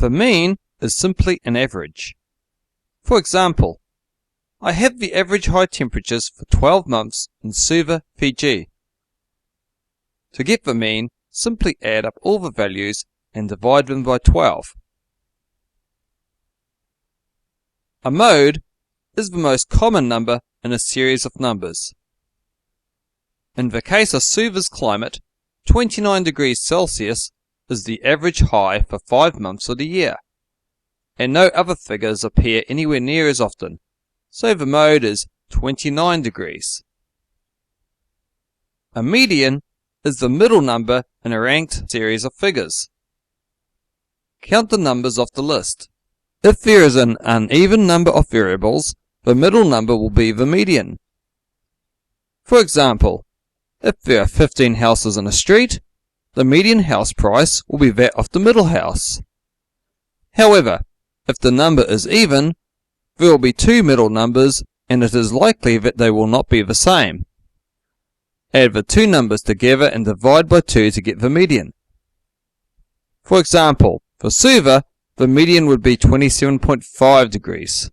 The mean is simply an average. For example, I have the average high temperatures for 12 months in Suva, Fiji. To get the mean, simply add up all the values and divide them by 12. A mode is the most common number in a series of numbers. In the case of Suva's climate, 29 degrees Celsius is the average high for 5 months of the year, and no other figures appear anywhere near as often, so the mode is 29 degrees. A median is the middle number in a ranked series of figures. Count the numbers of the list. If there is an uneven number of variables, the middle number will be the median. For example, if there are 15 houses in a street, the median house price will be that of the middle house. However, if the number is even, there will be 2 middle numbers, and it is likely that they will not be the same. Add the 2 numbers together and divide by 2 to get the median. For example, for Suva, the median would be 27.5 degrees.